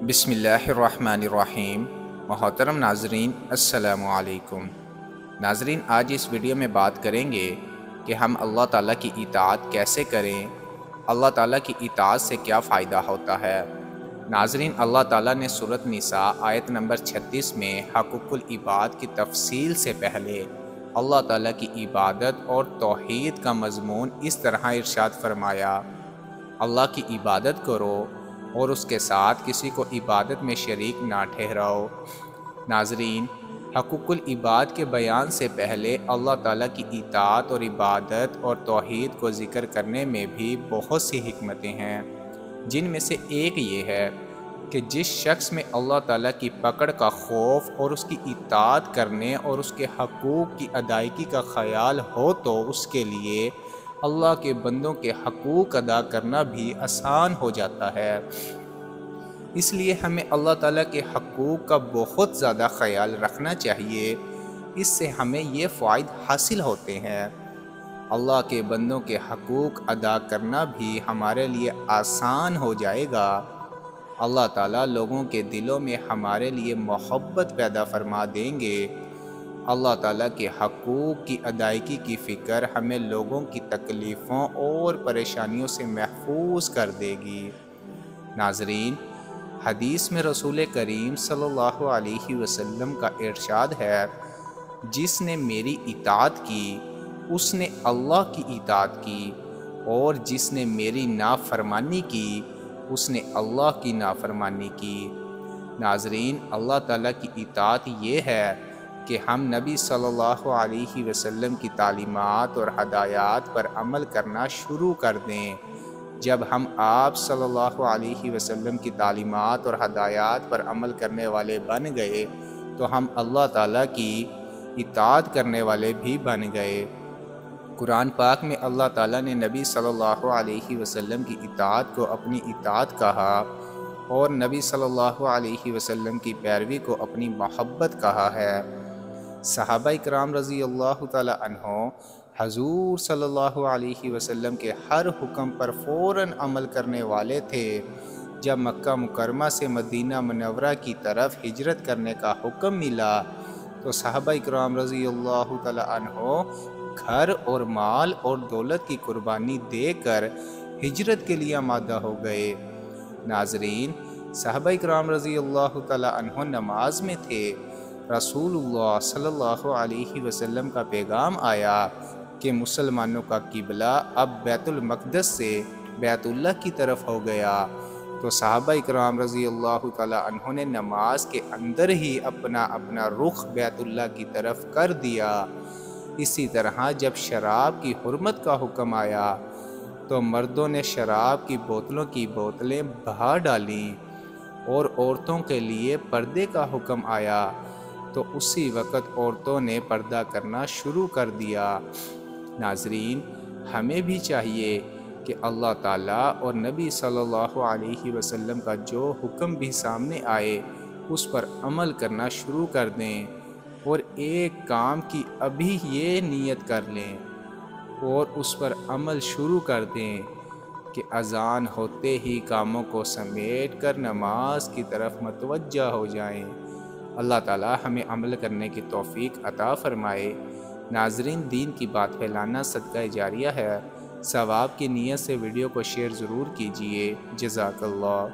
بسم اللہ الرحمن الرحیم۔ محترم ناظرین، السلام علیکم۔ ناظرین، آج اس ویڈیو میں بات کریں گے کہ ہم اللہ تعالیٰ کی اطاعت کیسے کریں، اللہ تعالیٰ کی اطاعت سے کیا فائدہ ہوتا ہے۔ ناظرین، اللہ تعالیٰ نے سورۃ نساء آیت نمبر 36 میں حقوق العباد کی تفصیل سے پہلے اللہ تعالیٰ کی عبادت اور توحید کا مضمون اس طرح ارشاد فرمایا: اللہ کی عبادت کرو اور اس کے ساتھ کسی کو عبادت میں شریک نہ ٹھہراؤ۔ ناظرین، حقوق العباد کے بیان سے پہلے اللہ تعالیٰ کی اطاعت اور عبادت اور توحید کو ذکر کرنے میں بھی بہت سی حکمتیں ہیں، جن میں سے ایک یہ ہے کہ جس شخص میں اللہ تعالیٰ کی پکڑ کا خوف اور اس کی اطاعت کرنے اور اس کے حقوق کی ادائیگی کا خیال ہو تو اس کے لیے اللہ کے بندوں کے حقوق ادا کرنا بھی آسان ہو جاتا ہے۔ اس لیے ہمیں اللہ تعالیٰ کے حقوق کا بہت زیادہ خیال رکھنا چاہیے۔ اس سے ہمیں یہ فوائد حاصل ہوتے ہیں: اللہ کے بندوں کے حقوق ادا کرنا بھی ہمارے لیے آسان ہو جائے گا۔ اللہ تعالیٰ لوگوں کے دلوں میں ہمارے لیے محبت پیدا فرما دیں گے۔ اللہ تعالیٰ کے حقوق کی ادائیگی کی فکر ہمیں لوگوں کی تکلیفوں اور پریشانیوں سے محفوظ کر دے گی۔ ناظرین، حدیث میں رسول کریم صلی اللہ علیہ وسلم کا ارشاد ہے: جس نے میری اطاعت کی اس نے اللہ کی اطاعت کی، اور جس نے میری نافرمانی کی اس نے اللہ کی نافرمانی کی۔ ناظرین، اللہ تعالیٰ کی اطاعت یہ ہے کہ ہم نبی صلی اللہ علیہ وسلم کی تعلیمات اور ہدایات پر عمل کرنا شروع کر دیں۔ جب ہم آپ صلی اللہ علیہ وسلم کی تعلیمات اور ہدایات پر عمل کرنے والے بن گئے تو ہم اللہ تعالیٰ کی اطاعت کرنے والے بھی بن گئے۔ قرآن پاک میں اللہ تعالیٰ نے نبی صلی اللہ علیہ وسلم کی اطاعت کو اپنی اطاعت کہا اور نبی صلی اللہ علیہ وسلم کی پیروی کو اپنی محبت کہا ہے۔ صحابہ اکرام رضی اللہ تعالیٰ عنہ حضور صلی اللہ علیہ وسلم کے ہر حکم پر فوراً عمل کرنے والے تھے۔ جب مکہ مکرمہ سے مدینہ منورہ کی طرف ہجرت کرنے کا حکم ملا تو صحابہ اکرام رضی اللہ تعالیٰ عنہ گھر اور مال اور دولت کی قربانی دے کر ہجرت کے لیے آمادہ ہو گئے۔ ناظرین، صحابہ اکرام رضی اللہ تعالیٰ عنہ نماز میں تھے۔ رسول اللہ صلی اللہ علیہ وسلم کا پیغام آیا کہ مسلمانوں کا قبلہ اب بیت المقدس سے بیت اللہ کی طرف ہو گیا تو صحابہ اکرام رضی اللہ تعالیٰ عنہ نے نماز کے اندر ہی اپنا رخ بیت اللہ کی طرف کر دیا۔ اسی طرح جب شراب کی حرمت کا حکم آیا تو مردوں نے شراب کی بوتلوں کی بوتلیں بہا ڈالیں، اور عورتوں کے لیے پردے کا حکم آیا تو اسی وقت عورتوں نے پردہ کرنا شروع کر دیا۔ ناظرین، ہمیں بھی چاہیے کہ اللہ تعالیٰ اور نبی صلی اللہ علیہ وسلم کا جو حکم بھی سامنے آئے اس پر عمل کرنا شروع کر دیں، اور ایک کام کی ابھی یہ نیت کر لیں اور اس پر عمل شروع کر دیں کہ اذان ہوتے ہی کاموں کو سمیٹ کر نماز کی طرف متوجہ ہو جائیں۔ اللہ تعالیٰ ہمیں عمل کرنے کی توفیق عطا فرمائے۔ ناظرین، دین کی بات پھیلانا صدقہ جاریہ ہے۔ ثواب کی نیت سے ویڈیو کو شیئر ضرور کیجیے۔ جزاک اللہ۔